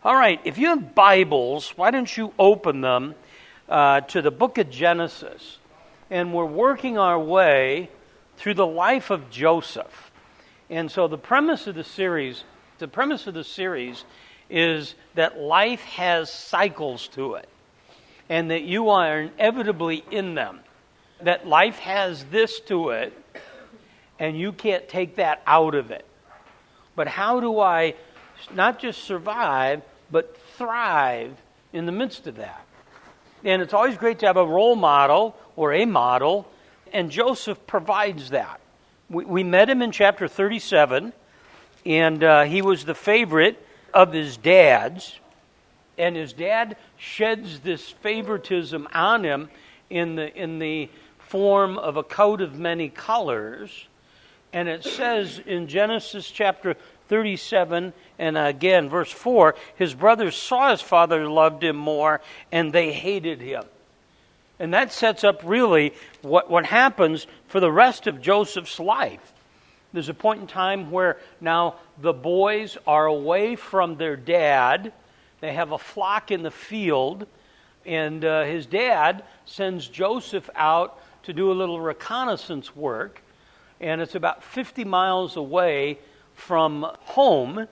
All right, if you have Bibles, why don't you open them to the book of Genesis? And we're working our way through the life of Joseph. And so the premise of the series is that life has cycles to it, and that you are inevitably in them. That life has this to it, and you can't take that out of it. But how do I not just survive, but thrive in the midst of that? And it's always great to have a role model or a model, and Joseph provides that. We met him in chapter 37, and he was the favorite of his dad's, and his dad sheds this favoritism on him in the form of a coat of many colors. And it says in Genesis chapter 37, and again, verse 4, his brothers saw his father loved him more, and they hated him. And that sets up really what happens for the rest of Joseph's life. There's a point in time where now the boys are away from their dad. They have a flock in the field, and his dad sends Joseph out to do a little reconnaissance work, and it's about 50 miles away from home,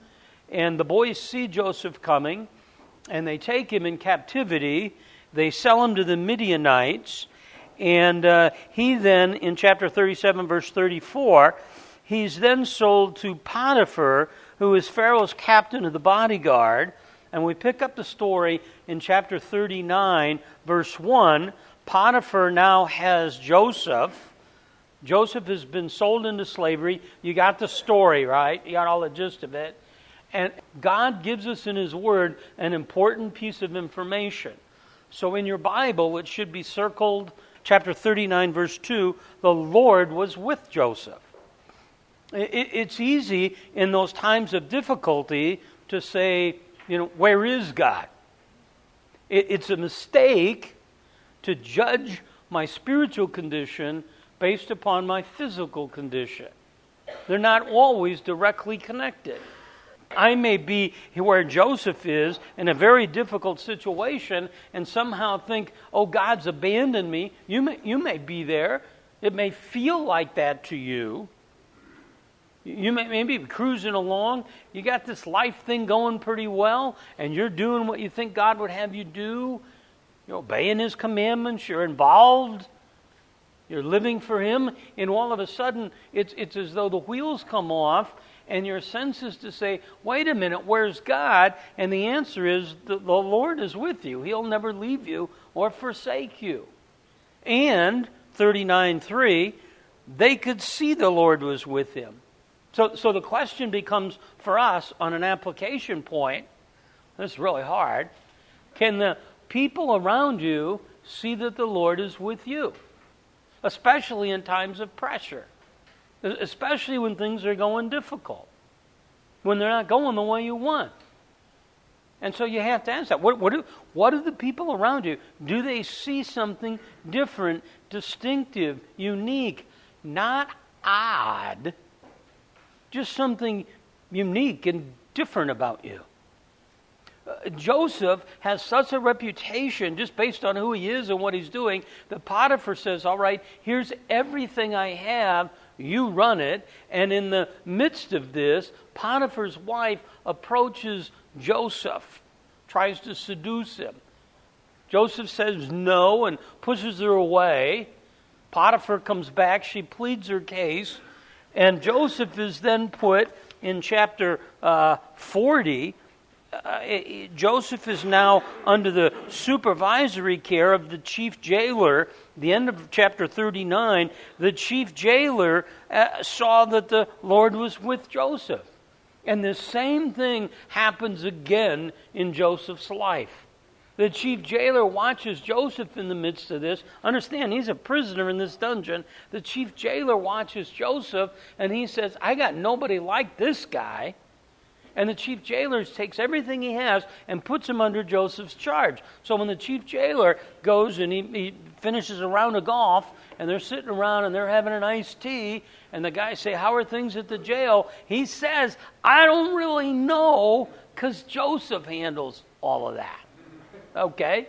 and the boys see Joseph coming, and they take him in captivity. They sell him to the Midianites, and he then, in chapter 37, verse 34, he's then sold to Potiphar, who is Pharaoh's captain of the bodyguard, and we pick up the story in chapter 39, verse 1. Potiphar now has Joseph. Joseph has been sold into slavery. You got the story, right? You got all the gist of it. And God gives us in His Word an important piece of information. So in your Bible, it should be circled, chapter 39, verse 2, the Lord was with Joseph. It's easy in those times of difficulty to say, where is God? It's a mistake to judge my spiritual condition based upon my physical condition. They're not always directly connected. I may be where Joseph is in a very difficult situation and somehow think, oh, God's abandoned me. You may be there. It may feel like that to you. You may be cruising along. You got this life thing going pretty well, and you're doing what you think God would have you do. You're obeying His commandments. You're involved. You're living for Him, and all of a sudden, it's as though the wheels come off, and your sense is to say, wait a minute, where's God? And the answer is, the Lord is with you. He'll never leave you or forsake you. And, 39:3, they could see the Lord was with him. So the question becomes for us on an application point, this is really hard, can the people around you see that the Lord is with you? Especially in times of pressure. Especially when things are going difficult. When they're not going the way you want. And so you have to ask that. What do the people around you, do they see something different, distinctive, unique, not odd, just something unique and different about you? Joseph has such a reputation just based on who he is and what he's doing that Potiphar says, all right, here's everything I have, you run it. And in the midst of this, Potiphar's wife approaches Joseph, tries to seduce him. Joseph says no and pushes her away. Potiphar comes back, she pleads her case, and Joseph is then put in chapter 40. Joseph is now under the supervisory care of the chief jailer. The end of chapter 39, the chief jailer saw that the Lord was with Joseph. And the same thing happens again in Joseph's life. The chief jailer watches Joseph in the midst of this. Understand, he's a prisoner in this dungeon. The chief jailer watches Joseph, and he says, I got nobody like this guy. And the chief jailer takes everything he has and puts him under Joseph's charge. So when the chief jailer goes and he finishes a round of golf, and they're sitting around and they're having an iced tea, and the guys say, how are things at the jail? He says, I don't really know, Because Joseph handles all of that. Okay?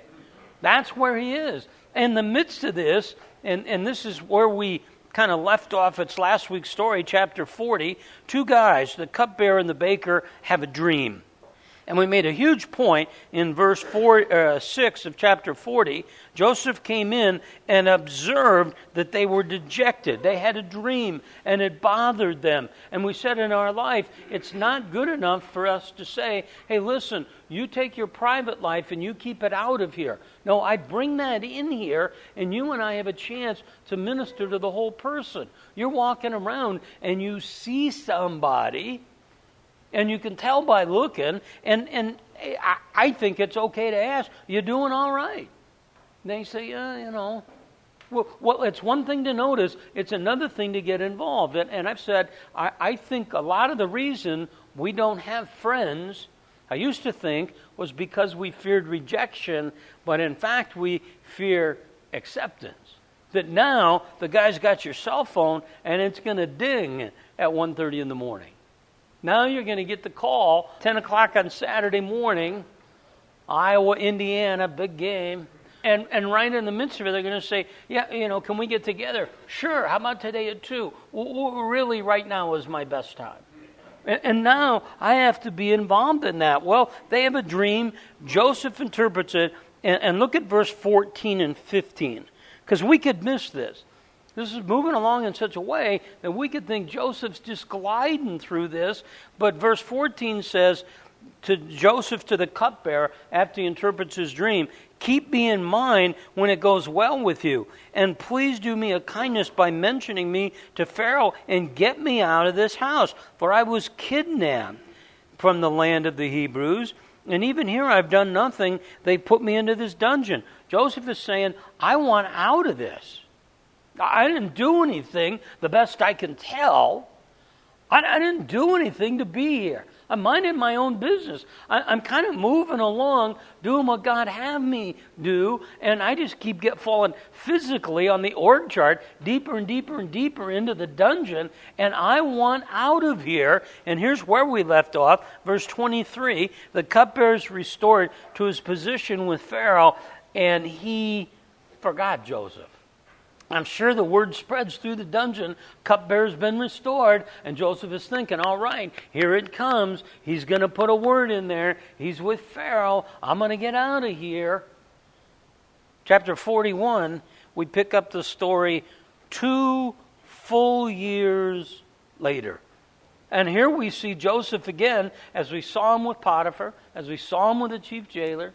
That's where he is. In the midst of this, and this is where we kind of left off, it's last week's story, chapter 40. Two guys, the cupbearer and the baker, have a dream. And we made a huge point in verse 6 of chapter 40. Joseph came in and observed that they were dejected. They had a dream, and it bothered them. And we said in our life, it's not good enough for us to say, hey, listen, you take your private life and you keep it out of here. No, I bring that in here, and you and I have a chance to minister to the whole person. You're walking around and you see somebody, and you can tell by looking, and I think it's okay to ask, you doing all right? And they say, yeah, you know. Well, it's one thing to notice, it's another thing to get involved. And I've said, I think a lot of the reason we don't have friends, I used to think, was because we feared rejection, but in fact we fear acceptance. That now the guy's got your cell phone and it's going to ding at 1:30 in the morning. Now you're going to get the call, 10 o'clock on Saturday morning, Iowa, Indiana, big game. And right in the midst of it, they're going to say, yeah, you know, can we get together? Sure, how about today at 2? Well, really, right now is my best time. And now I have to be involved in that. Well, they have a dream. Joseph interprets it. And look at verse 14 and 15, because we could miss this. This is moving along in such a way that we could think Joseph's just gliding through this. But verse 14 says to Joseph, to the cupbearer, after he interprets his dream, keep me in mind when it goes well with you. And please do me a kindness by mentioning me to Pharaoh and get me out of this house. For I was kidnapped from the land of the Hebrews. And even here I've done nothing. They put me into this dungeon. Joseph is saying, I want out of this. I didn't do anything, the best I can tell. I didn't do anything to be here. I'm minding my own business. I'm kind of moving along, doing what God had me do, and I just keep falling physically on the org chart deeper and deeper and deeper into the dungeon, and I want out of here. And here's where we left off, verse 23. The cupbearer is restored to his position with Pharaoh, and he forgot Joseph. I'm sure the word spreads through the dungeon. Cupbearer's been restored. And Joseph is thinking, all right, here it comes. He's going to put a word in there. He's with Pharaoh. I'm going to get out of here. Chapter 41, we pick up the story 2 full years later. And here we see Joseph again, as we saw him with Potiphar, as we saw him with the chief jailer.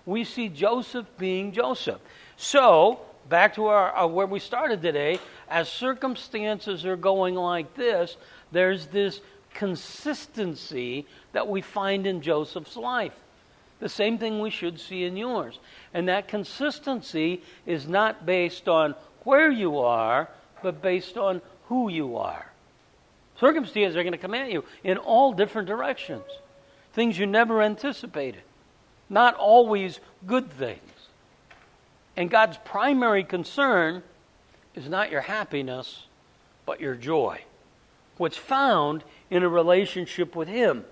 We see Joseph being Joseph. So, back to our where we started today, as circumstances are going like this, there's this consistency that we find in Joseph's life. The same thing we should see in yours. And that consistency is not based on where you are, but based on who you are. Circumstances are going to come at you in all different directions. Things you never anticipated. Not always good things. And God's primary concern is not your happiness, but your joy. What's found in a relationship with Him.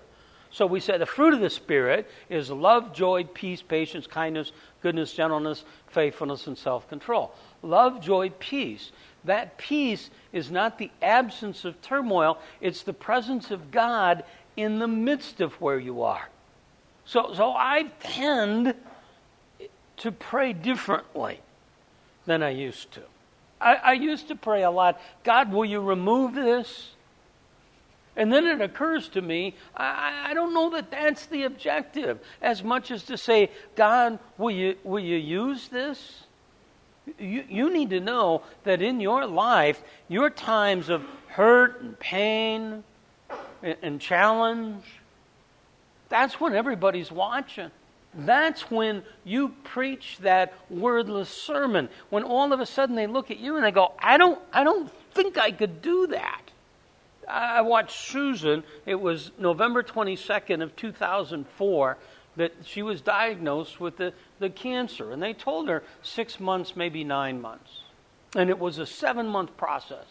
So we said the fruit of the Spirit is love, joy, peace, patience, kindness, goodness, gentleness, faithfulness, and self-control. Love, joy, peace. That peace is not the absence of turmoil. It's the presence of God in the midst of where you are. So I tend to pray differently than I used to. I used to pray a lot, God, will you remove this? And then it occurs to me, I don't know that that's the objective, as much as to say, God, will you use this? You need to know that in your life, your times of hurt and pain and challenge, that's when everybody's watching. That's when you preach that wordless sermon. When all of a sudden they look at you and they go, I don't think I could do that. I watched Susan. It was November 22nd of 2004 that she was diagnosed with the cancer. And they told her 6 months, maybe 9 months. And it was a 7-month process.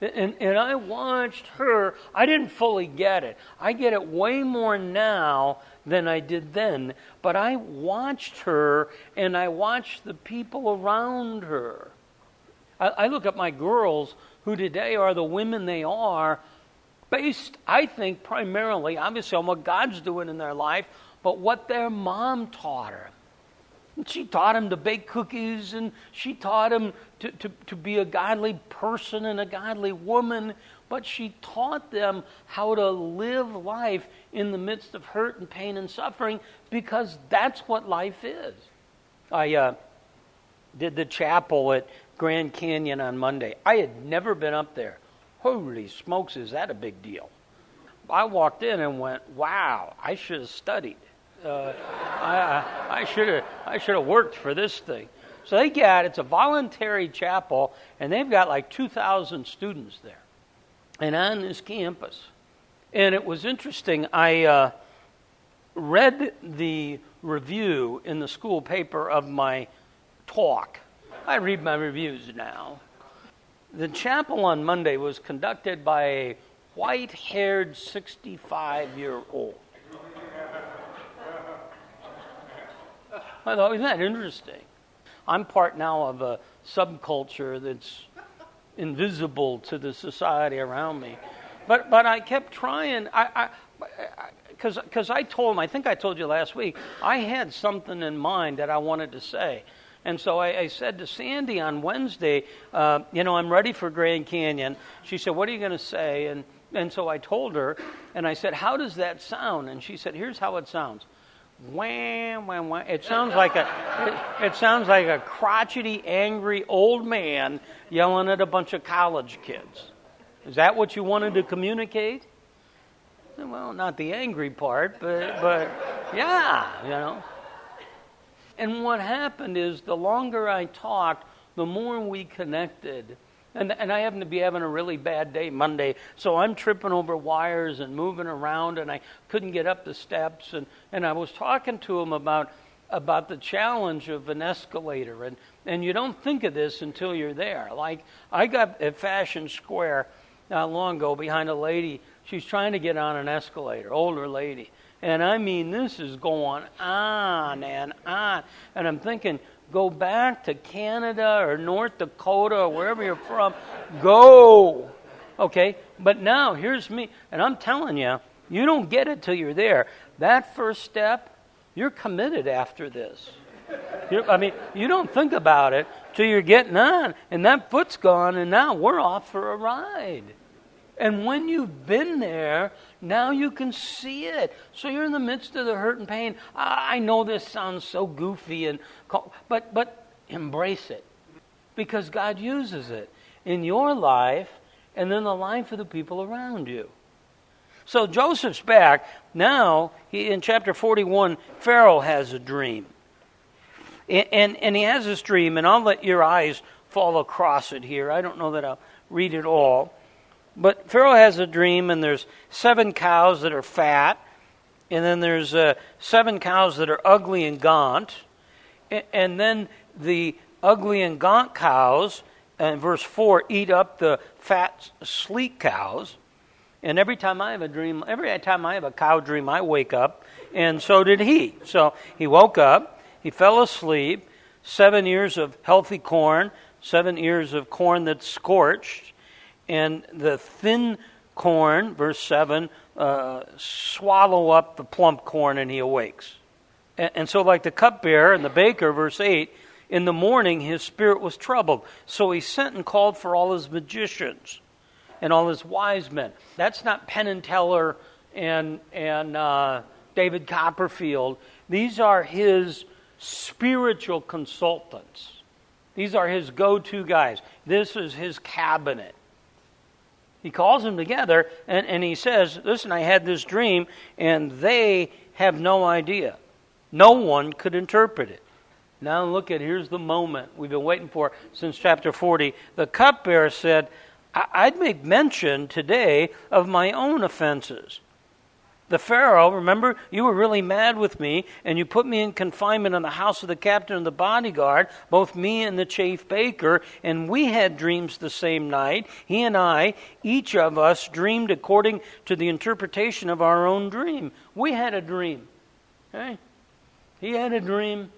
And I watched her. I didn't fully get it. I get it way more now than I did then. But I watched her, and I watched the people around her. I look at my girls, who today are the women they are, based, I think, primarily, obviously, on what God's doing in their life, but what their mom taught her. She taught him to bake cookies, and she taught him to be a godly person and a godly woman, but she taught them how to live life in the midst of hurt and pain and suffering, because that's what life is. I did the chapel at Grand Canyon on Monday. I had never been up there. Holy smokes, is that a big deal? I walked in and went, wow, I should have studied. I should have worked for this thing. So it's a voluntary chapel, and they've got like 2,000 students there, and on this campus. And it was interesting. I read the review in the school paper of my talk. I read my reviews now. The chapel on Monday was conducted by a white-haired 65-year-old. I thought, isn't that interesting? I'm part now of a subculture that's invisible to the society around me. But I kept trying, because I told him, I think I told you last week, I had something in mind that I wanted to say. And so I said to Sandy on Wednesday, I'm ready for Grand Canyon. She said, what are you going to say? And so I told her, and I said, how does that sound? And she said, here's how it sounds. Wham, wham, wham. It sounds like a crotchety, angry old man yelling at a bunch of college kids. Is that what you wanted to communicate? Well, not the angry part, but yeah, And what happened is, the longer I talked, the more we connected. And I happened to be having a really bad day Monday, so I'm tripping over wires and moving around, and I couldn't get up the steps. And I was talking to him about the challenge of an escalator. And you don't think of this until you're there. Like, I got at Fashion Square not long ago behind a lady. She's trying to get on an escalator, older lady. And I mean, this is going on and on. And I'm thinking, go back to Canada or North Dakota or wherever you're from. Go. Okay? But now, here's me. And I'm telling you, you don't get it till you're there. That first step, you're committed after this. You don't think about it till you're getting on. And that foot's gone, and now we're off for a ride. And when you've been there, now you can see it. So you're in the midst of the hurt and pain. I know this sounds so goofy, but embrace it. Because God uses it in your life and in the life of the people around you. So Joseph's back. Now, in chapter 41, Pharaoh has a dream. And he has this dream, and I'll let your eyes fall across it here. I don't know that I'll read it all. But Pharaoh has a dream, and there's 7 cows that are fat, and then there's 7 cows that are ugly and gaunt, and then the ugly and gaunt cows, in verse 4, eat up the fat, sleek cows. And every time I have a cow dream, I wake up, and so did he. So he woke up, he fell asleep, 7 ears of healthy corn, 7 ears of corn that's scorched, and the thin corn, verse 7, swallow up the plump corn, and he awakes. And so like the cupbearer and the baker, verse 8, in the morning his spirit was troubled. So he sent and called for all his magicians and all his wise men. That's not Penn and Teller and David Copperfield. These are his spiritual consultants. These are his go-to guys. This is his cabinet. He calls them together, and he says, listen, I had this dream, and they have no idea. No one could interpret it. Now look here's the moment we've been waiting for since chapter 40. The cupbearer said, I'd make mention today of my own offenses. The Pharaoh, remember, you were really mad with me, and you put me in confinement in the house of the captain of the bodyguard, both me and the chief baker, and we had dreams the same night. He and I, each of us, dreamed according to the interpretation of our own dream. We had a dream. Okay? He had a dream,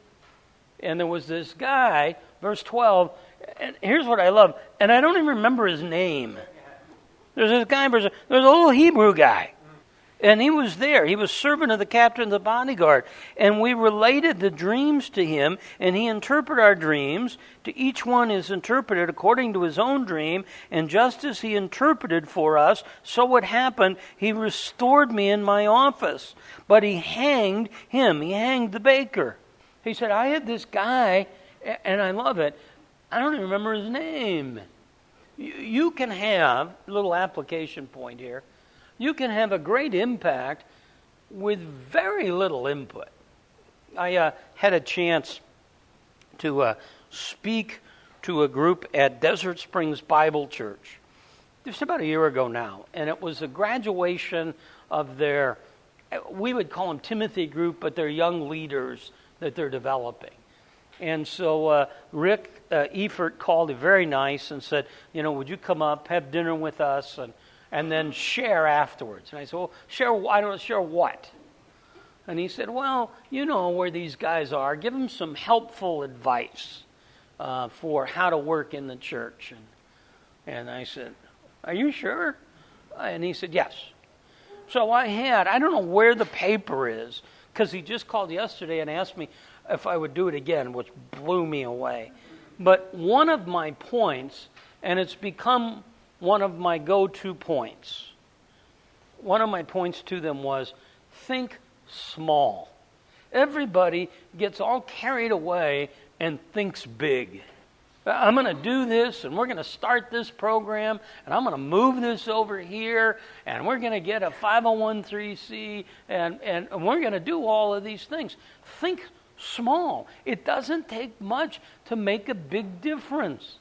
and there was this guy, verse 12, and here's what I love, and I don't even remember his name. There's this guy, there's a little Hebrew guy. And he was there. He was servant of the captain of the bodyguard. And we related the dreams to him, and he interpreted our dreams. To each one is interpreted according to his own dream. And just as he interpreted for us, so it happened. He restored me in my office. But he hanged him. He hanged the baker. He said, I had this guy, and I love it. I don't even remember his name. You can have, a little application point here, you can have a great impact with very little input. I had a chance to speak to a group at Desert Springs Bible Church just about a year ago now, and it was a graduation of their, we would call them Timothy group, but they're young leaders that they're developing. And so Rick Efert called, very nice, and said, would you come up, have dinner with us, and then share afterwards. And I said, well, I don't share what? And he said, well, you know where these guys are. Give them some helpful advice for how to work in the church. And I said, are you sure? And he said, yes. So I don't know where the paper is, because he just called yesterday and asked me if I would do it again, which blew me away. But one of my points, and it's become one of my go-to points. One of my points to them was, think small. Everybody gets all carried away and thinks big. I'm going to do this, and we're going to start this program, and I'm going to move this over here, and we're going to get a 501c, and we're going to do all of these things. Think small. It doesn't take much to make a big difference.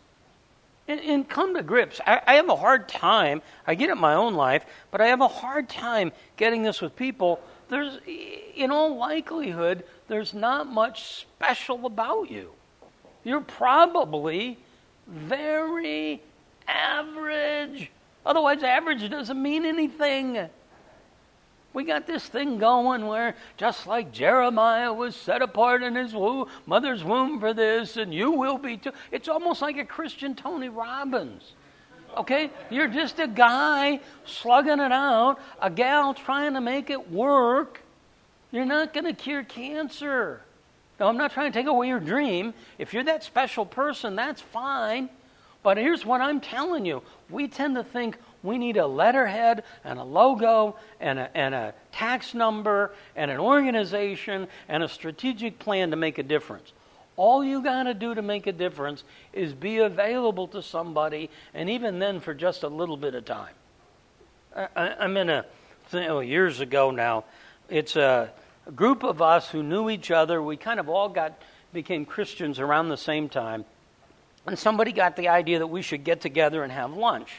And come to grips. I have a hard time, I get it in my own life, but I have a hard time getting this with people. In all likelihood, there's not much special about you. You're probably very average. Otherwise, average doesn't mean anything. We got this thing going where just like Jeremiah was set apart in his mother's womb for this, and you will be too. It's almost like a Christian Tony Robbins. Okay? You're just a guy slugging it out, a gal trying to make it work. You're not going to cure cancer. Now, I'm not trying to take away your dream. If you're that special person, that's fine. But here's what I'm telling you. We tend to think we need a letterhead and a logo and a tax number and an organization and a strategic plan to make a difference. All you got to do to make a difference is be available to somebody, and even then for just a little bit of time. I'm in years ago now, it's a group of us who knew each other. We kind of all became Christians around the same time. And somebody got the idea that we should get together and have lunch.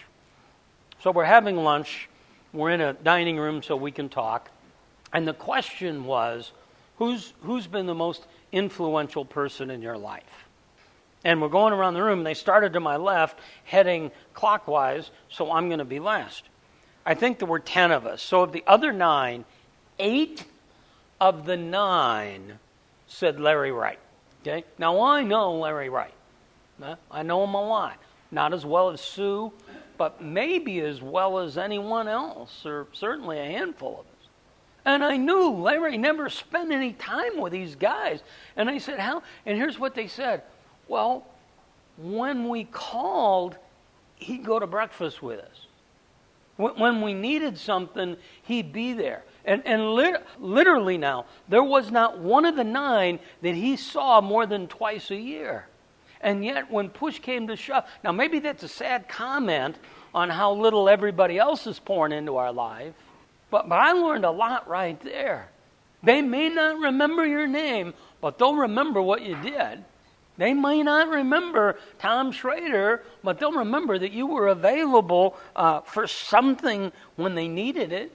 So we're having lunch. We're in a dining room so we can talk. And the question was, who's been the most influential person in your life? And we're going around the room. And they started to my left, heading clockwise, so I'm going to be last. I think there were 10 of us. So of the other 9, 8 of the 9 said Larry Wright. Okay? Now I know Larry Wright. I know him a lot. Not as well as Sue, but maybe as well as anyone else, or certainly a handful of us. And I knew Larry never spent any time with these guys. And I said, how? And here's what they said. Well, when we called, he'd go to breakfast with us. When we needed something, he'd be there. And literally now, there was not one of the 9 that he saw more than twice a year. And yet, when push came to shove, now maybe that's a sad comment on how little everybody else is pouring into our life, but I learned a lot right there. They may not remember your name, but they'll remember what you did. They may not remember Tom Shrader, but they'll remember that you were available for something when they needed it.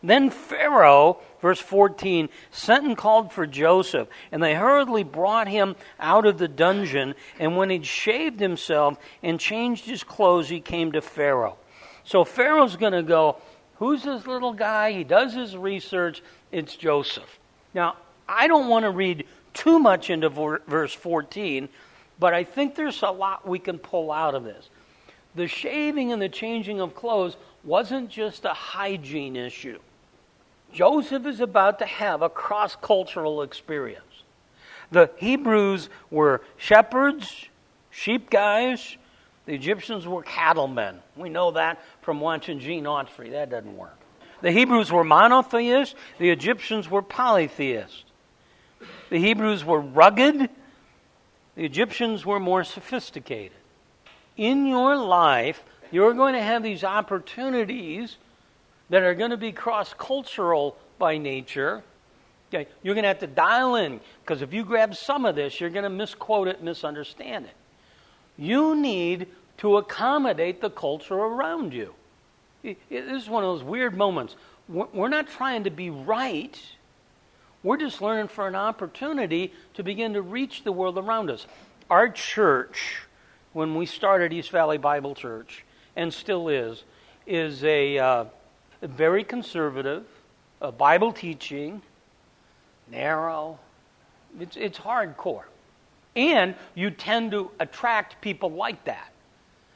Then Pharaoh, verse 14, sent and called for Joseph, and they hurriedly brought him out of the dungeon, and when he'd shaved himself and changed his clothes, he came to Pharaoh. So Pharaoh's going to go, who's this little guy? He does his research. It's Joseph. Now, I don't want to read too much into verse 14, but I think there's a lot we can pull out of this. The shaving and the changing of clothes wasn't just a hygiene issue. Joseph is about to have a cross-cultural experience. The Hebrews were shepherds, sheep guys. The Egyptians were cattlemen. We know that from watching Gene Autry. That doesn't work. The Hebrews were monotheists. The Egyptians were polytheists. The Hebrews were rugged. The Egyptians were more sophisticated. In your life, you're going to have these opportunities that are going to be cross-cultural by nature. Okay, you're going to have to dial in, because if you grab some of this, you're going to misquote it, misunderstand it. You need to accommodate the culture around you. This is one of those weird moments. We're not trying to be right. We're just learning for an opportunity to begin to reach the world around us. Our church, when we started East Valley Bible Church, and still is a very conservative, Bible teaching, narrow. It's hardcore. And you tend to attract people like that.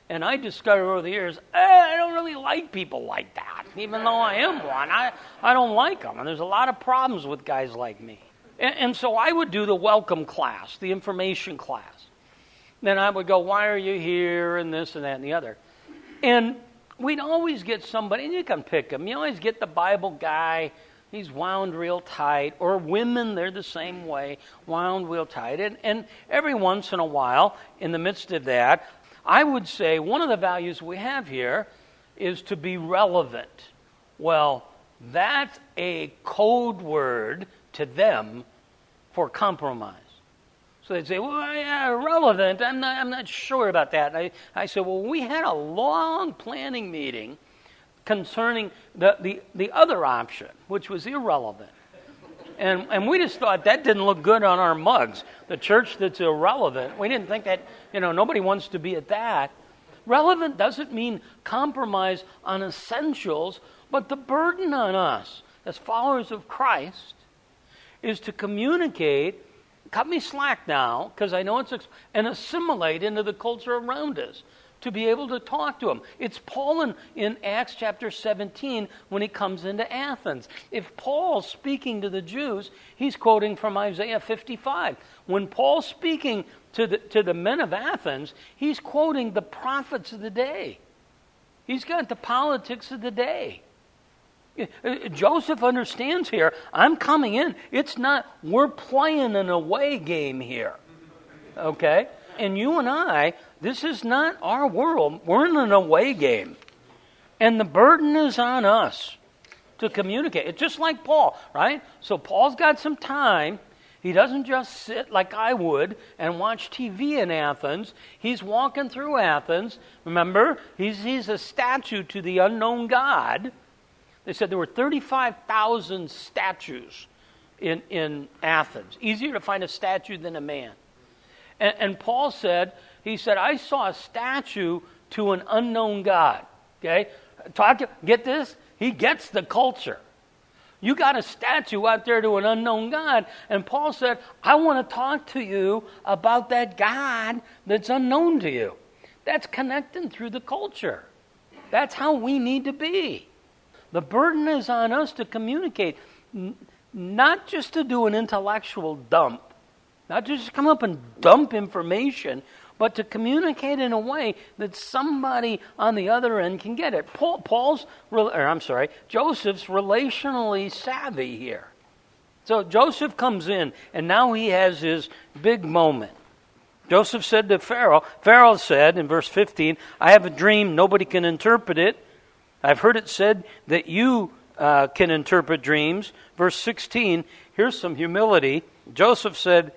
And I discovered over the years, I don't really like people like that. Even though I am one, I don't like them. And there's a lot of problems with guys like me. And so I would do the welcome class, the information class. Then I would go, why are you here, and this and that and the other. And we'd always get somebody, and you can pick them. You always get the Bible guy. He's wound real tight. Or women, they're the same way, wound real tight. And every once in a while, in the midst of that, I would say one of the values we have here is to be relevant. Well, that's a code word to them for compromise. So they'd say, well, yeah, relevant. I'm not sure about that. And I said, well, we had a long planning meeting concerning the other option, which was irrelevant. And we just thought that didn't look good on our mugs. The church that's irrelevant. We didn't think that, nobody wants to be at that. Relevant doesn't mean compromise on essentials, but the burden on us as followers of Christ is to communicate, cut me slack now, because I know and assimilate into the culture around us, to be able to talk to them. It's Paul in Acts chapter 17 when he comes into Athens. If Paul's speaking to the Jews, he's quoting from Isaiah 55. When Paul's speaking to the men of Athens, he's quoting the prophets of the day. He's got the politics of the day. Joseph understands here, I'm coming in. It's not, we're playing an away game here. Okay? And you and I, this is not our world. We're in an away game. And the burden is on us to communicate. It's just like Paul, right? So Paul's got some time. He doesn't just sit like I would and watch TV in Athens. He's walking through Athens. Remember, he's a statue to the unknown God. They said there were 35,000 statues in Athens. Easier to find a statue than a man. And Paul said, I saw a statue to an unknown God. Okay? Get this? He gets the culture. You got a statue out there to an unknown God, and Paul said, I want to talk to you about that God that's unknown to you. That's connecting through the culture. That's how we need to be. The burden is on us to communicate, not just to do an intellectual dump, not just come up and dump information, but to communicate in a way that somebody on the other end can get it. Joseph's relationally savvy here. So Joseph comes in, and now he has his big moment. Joseph said to Pharaoh said in verse 15, I have a dream, nobody can interpret it. I've heard it said that you can interpret dreams. Verse 16, here's some humility. Joseph said,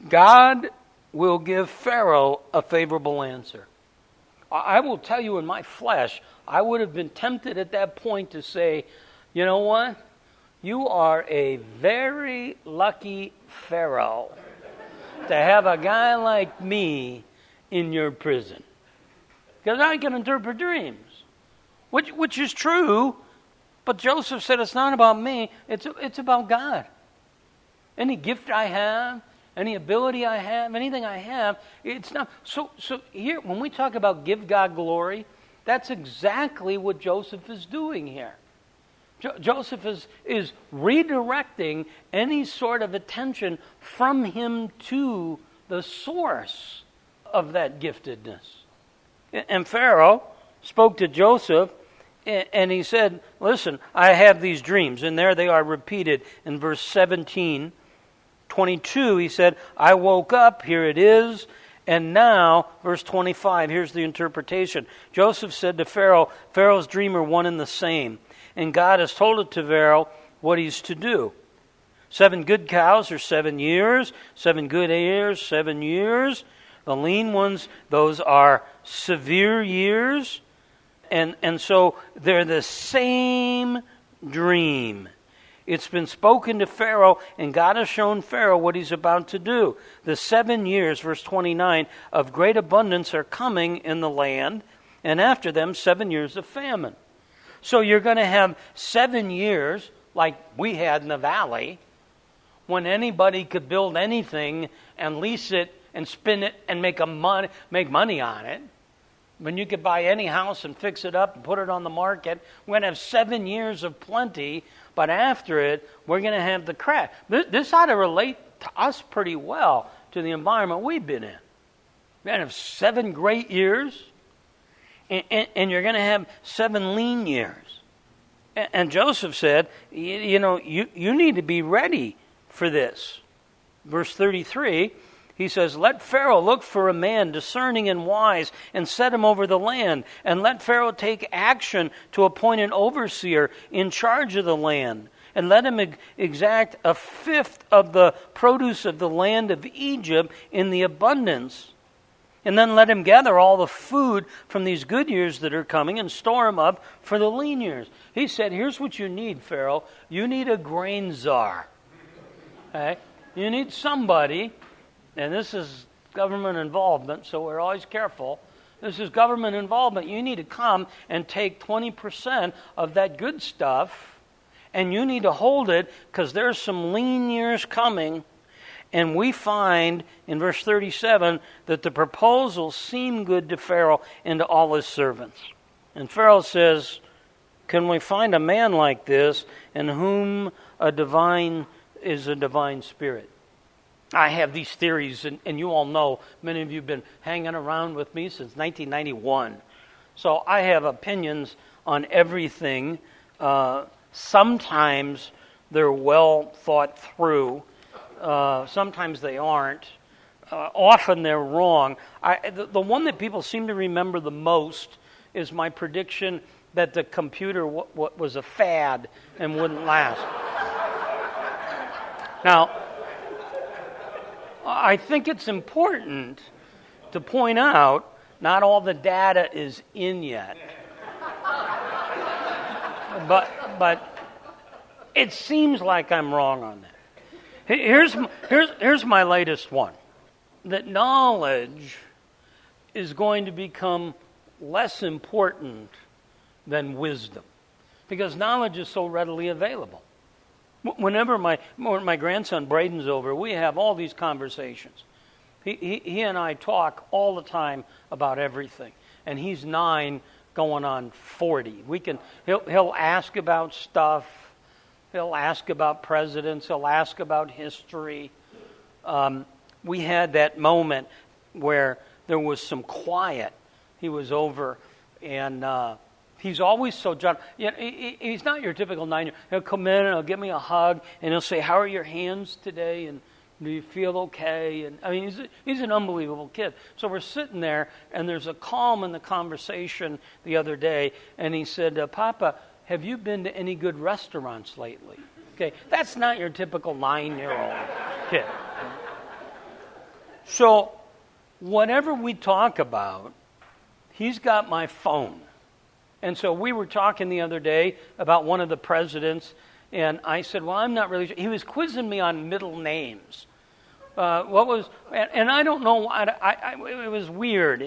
God will give Pharaoh a favorable answer. I will tell you in my flesh, I would have been tempted at that point to say, You know what? You are a very lucky Pharaoh to have a guy like me in your prison. Because I can interpret dreams, which is true, but Joseph said it's not about me, it's about God. Any gift I have, any ability I have, anything I have, it's not. So here, when we talk about give God glory, that's exactly what Joseph is doing here. Joseph is redirecting any sort of attention from him to the source of that giftedness. And Pharaoh spoke to Joseph, and he said, listen, I have these dreams. And there they are repeated in verse 17. 22, he said, I woke up, here it is. And now, verse 25, here's the interpretation. Joseph said to Pharaoh, Pharaoh's dream are one and the same. And God has told it to Pharaoh what he's to do. 7 good cows are 7 years. 7 good years, 7 years. The lean ones, those are severe years. And so they're the same dream. It's been spoken to Pharaoh, and God has shown Pharaoh what he's about to do. The 7 years, verse 29, of great abundance are coming in the land, and after them 7 years of famine. So you're going to have 7 years, like we had in the valley, when anybody could build anything and lease it and spin it and make money on it. When you could buy any house and fix it up and put it on the market. We're going to have 7 years of plenty, but after it, we're going to have the crash. This ought to relate to us pretty well to the environment we've been in. We're going to have 7 great years, and you're going to have 7 lean years. And Joseph said, you need to be ready for this. Verse 33, he says, let Pharaoh look for a man discerning and wise and set him over the land. And let Pharaoh take action to appoint an overseer in charge of the land. And let him exact a fifth of the produce of the land of Egypt in the abundance. And then let him gather all the food from these good years that are coming and store them up for the lean years. He said, here's what you need, Pharaoh. You need a grain czar. Okay? You need somebody, and this is government involvement, so we're always careful. This is government involvement. You need to come and take 20% of that good stuff, and you need to hold it because there's some lean years coming. And we find in verse 37 that the proposal seemed good to Pharaoh and to all his servants. And Pharaoh says, can we find a man like this in whom is a divine spirit? I have these theories, and you all know, many of you have been hanging around with me since 1991. So I have opinions on everything. Sometimes they're well thought through. Sometimes they aren't. Often they're wrong. The one that people seem to remember the most is my prediction that the computer was a fad and wouldn't last. Now, I think it's important to point out not all the data is in yet. But it seems like I'm wrong on that. Here's my latest one. That knowledge is going to become less important than wisdom. Because knowledge is so readily available. Whenever my grandson Braden's over, we have all these conversations. He and I talk all the time about everything. And he's 9 going on 40. He'll ask about stuff. He'll ask about presidents. He'll ask about history. We had that moment where there was some quiet. He was over, and he's always so gentle. He's not your typical 9-year-old. He'll come in and he'll give me a hug, and he'll say, "How are your hands today? And do you feel okay?" And I mean, he's an unbelievable kid. So we're sitting there, and there's a calm in the conversation the other day, and he said, "Papa, have you been to any good restaurants lately?" Okay, that's not your typical 9-year-old kid. So whatever we talk about, he's got my phone. And so we were talking the other day about one of the presidents, and I said, well, I'm not really sure. He was quizzing me on middle names. And I don't know why, it was weird.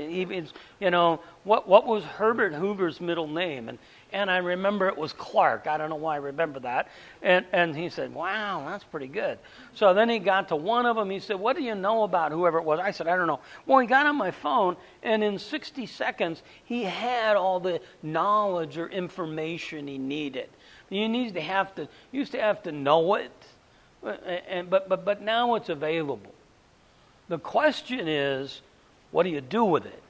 What was Herbert Hoover's middle name? And I remember it was Clark. I don't know why I remember that. And he said, wow, that's pretty good. So then he got to one of them. He said, what do you know about whoever it was? I said, I don't know. Well, he got on my phone, and in 60 seconds, he had all the knowledge or information he needed. You used to have to know it, but now it's available. The question is, what do you do with it?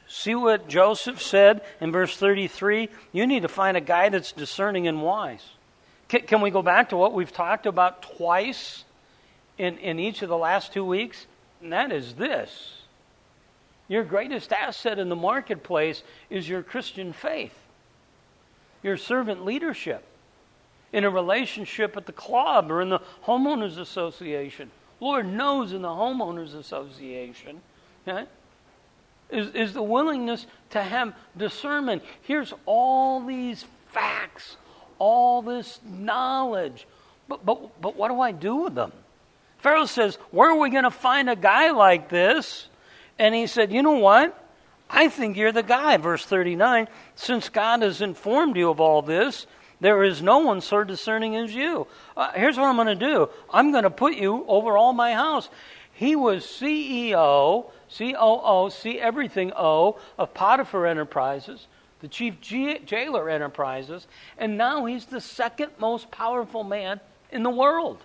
See what Joseph said in verse 33? You need to find a guy that's discerning and wise. Can we go back to what we've talked about twice in each of the last 2 weeks? And that is this. Your greatest asset in the marketplace is your Christian faith, your servant leadership, in a relationship at the club or in the homeowners association. Lord knows in the homeowners association, okay, is the willingness to have discernment. Here's all these facts, all this knowledge, but what do I do with them? Pharaoh says, where are we going to find a guy like this? And he said, you know what? I think you're the guy. Verse 39, since God has informed you of all this, there is no one so discerning as you. Here's what I'm going to do. I'm going to put you over all my house. He was CEO, COO, see everything O, of Potiphar Enterprises, the chief jailer enterprises, and now he's the second most powerful man in the world.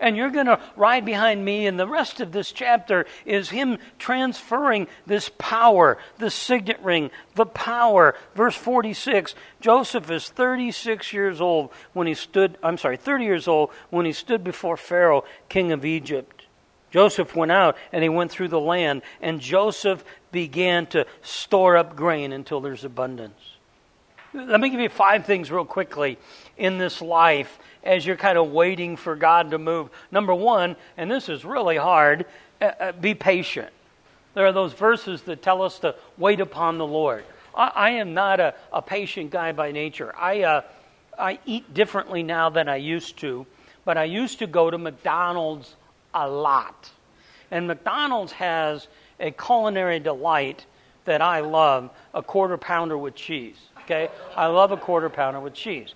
And you're going to ride behind me, and the rest of this chapter is him transferring this power, the signet ring, the power. Verse 46, Joseph is 30 years old when he stood before Pharaoh, king of Egypt. Joseph went out, and he went through the land, and Joseph began to store up grain until there's abundance. Let me give you 5 things real quickly in this life as you're kind of waiting for God to move. Number 1, and this is really hard, be patient. There are those verses that tell us to wait upon the Lord. I am not a patient guy by nature. I eat differently now than I used to, but I used to go to McDonald's a lot. And McDonald's has a culinary delight that I love, a quarter pounder with cheese. Okay, I love a quarter pounder with cheese.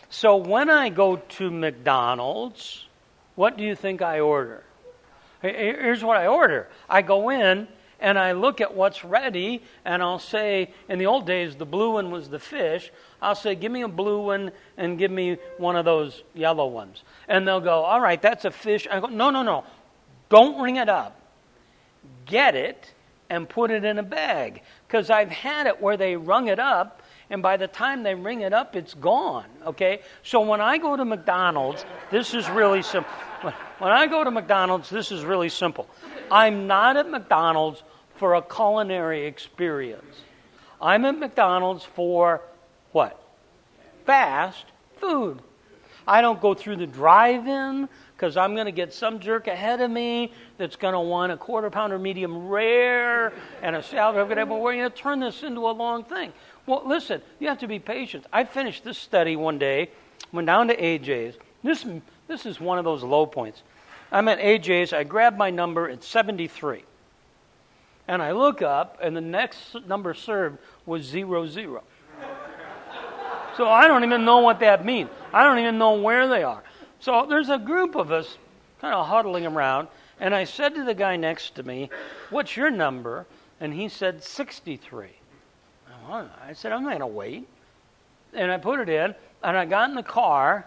So when I go to McDonald's, what do you think I order? Here's what I order. I go in and I look at what's ready, and I'll say, in the old days, the blue one was the fish. I'll say, give me a blue one and give me one of those yellow ones. And they'll go, all right, that's a fish. I go, no. Don't ring it up. Get it and put it in a bag. Because I've had it where they rung it up, and by the time they ring it up, it's gone, okay? So when I go to McDonald's, this is really simple. When I go to McDonald's, this is really simple. I'm not at McDonald's for a culinary experience. I'm at McDonald's for what? Fast food. I don't go through the drive-in because I'm going to get some jerk ahead of me that's going to want a quarter pounder medium rare and a salad. Well, we're going to turn this into a long thing. Well, listen, you have to be patient. I finished this study one day, went down to AJ's. This is one of those low points. I'm at AJ's. I grab my number. It's 73. And I look up, and the next number served was 00. So I don't even know what that means. I don't even know where they are. So there's a group of us kind of huddling around, and I said to the guy next to me, what's your number? And he said 63. I said, I'm not going to wait. And I put it in, and I got in the car,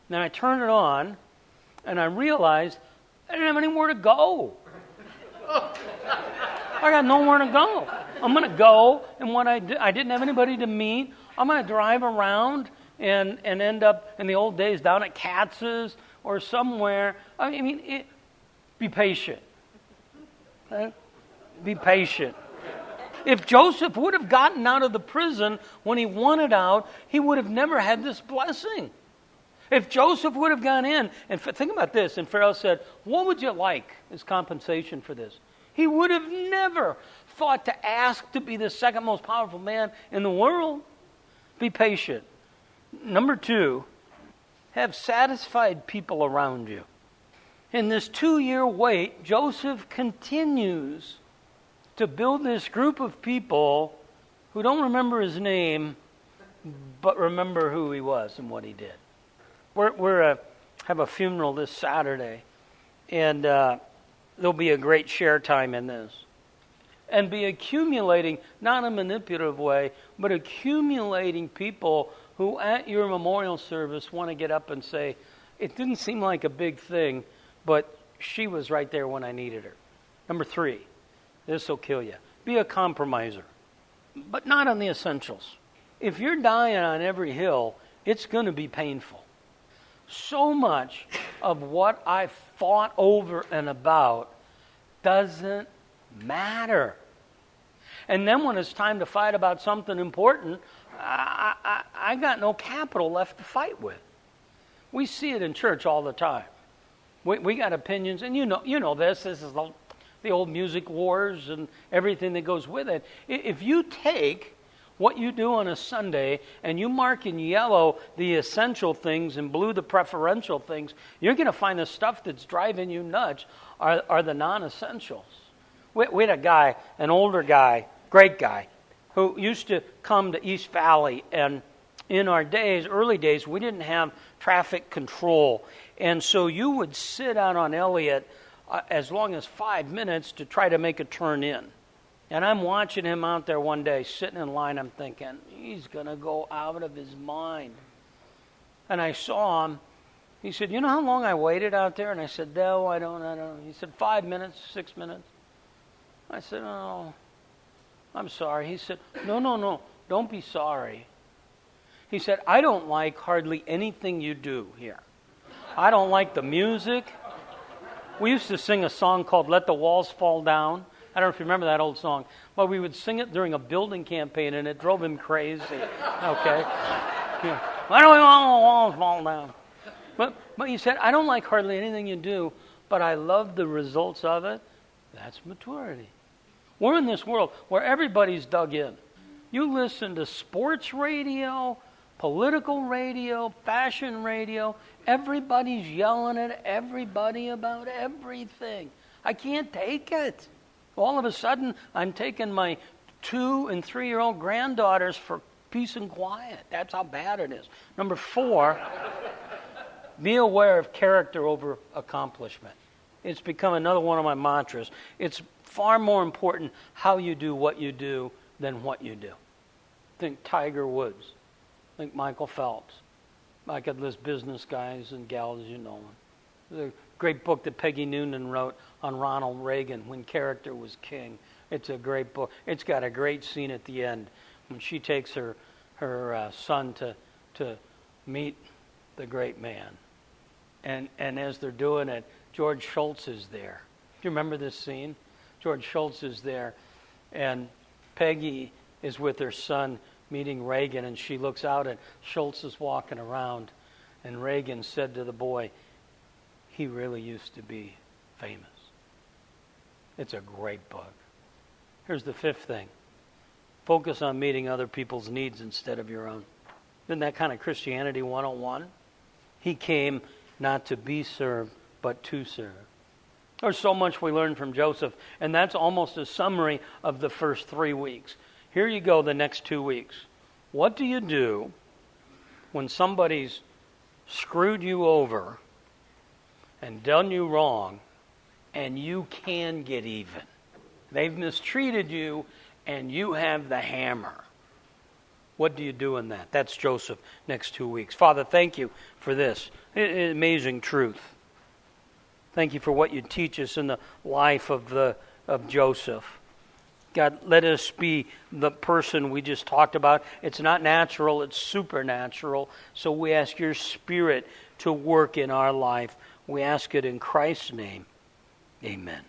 and I turned it on, and I realized I didn't have anywhere to go. I got nowhere to go. I'm going to go, and what I didn't have anybody to meet. I'm going to drive around and end up in the old days down at Katz's or somewhere. I mean, be patient. Okay? Be patient. If Joseph would have gotten out of the prison when he wanted out, he would have never had this blessing. If Joseph would have gone in, and think about this, and Pharaoh said, what would you like as compensation for this? He would have never thought to ask to be the second most powerful man in the world. Be patient. Number 2, have satisfied people around you. In this 2-year wait, Joseph continues to build this group of people who don't remember his name, but remember who he was and what he did. We're have a funeral this Saturday, and there'll be a great share time in this. And be accumulating, not in a manipulative way, but accumulating people who at your memorial service want to get up and say, it didn't seem like a big thing, but she was right there when I needed her. Number 3, this will kill you. Be a compromiser, but not on the essentials. If you're dying on every hill, it's going to be painful. So much of what I fought over and about doesn't matter. And then when it's time to fight about something important, I got no capital left to fight with. We see it in church all the time. We got opinions, and you know this. This is the old music wars and everything that goes with it. If you take what you do on a Sunday and you mark in yellow the essential things and blue the preferential things, you're going to find the stuff that's driving you nuts are the non-essentials. We had a guy, an older guy, great guy, who used to come to East Valley, and in our days, early days, we didn't have traffic control. And so you would sit out on Elliott as long as 5 minutes to try to make a turn in. And I'm watching him out there one day, sitting in line, I'm thinking, he's going to go out of his mind. And I saw him. He said, you know how long I waited out there? And I said, no, I don't. He said, 5 minutes, 6 minutes. I said, oh, I'm sorry. He said, no, don't be sorry. He said, I don't like hardly anything you do here. I don't like the music. We used to sing a song called Let the Walls Fall Down. I don't know if you remember that old song. But we would sing it during a building campaign, and it drove him crazy. Okay? Yeah. Why don't we want the walls fall down? But he said, I don't like hardly anything you do, but I love the results of it. That's maturity. We're in this world where everybody's dug in. You listen to sports radio, political radio, fashion radio. Everybody's yelling at everybody about everything. I can't take it. All of a sudden, I'm taking my 2- and 3-year-old granddaughters for peace and quiet. That's how bad it is. Number 4, be aware of character over accomplishment. It's become another one of my mantras. It's far more important how you do what you do than what you do. Think Tiger Woods. Think Michael Phelps. I could list business guys and gals you know. The great book that Peggy Noonan wrote on Ronald Reagan, When Character Was King. It's a great book. It's got a great scene at the end when she takes her son to meet the great man. And as they're doing it, George Schultz is there. Do you remember this scene? George Schultz is there, and Peggy is with her son meeting Reagan, and she looks out, and Schultz is walking around, and Reagan said to the boy, he really used to be famous. It's a great book. Here's the 5th thing. Focus on meeting other people's needs instead of your own. Isn't that kind of Christianity 101? He came not to be served, but to serve. There's so much we learn from Joseph, and that's almost a summary of the first 3 weeks. Here you go the next 2 weeks. What do you do when somebody's screwed you over and done you wrong, and you can get even? They've mistreated you, and you have the hammer. What do you do in that? That's Joseph next 2 weeks. Father, thank you for this amazing truth. Thank you for what you teach us in the life of Joseph. God, let us be the person we just talked about. It's not natural, it's supernatural. So we ask your Spirit to work in our life. We ask it in Christ's name. Amen.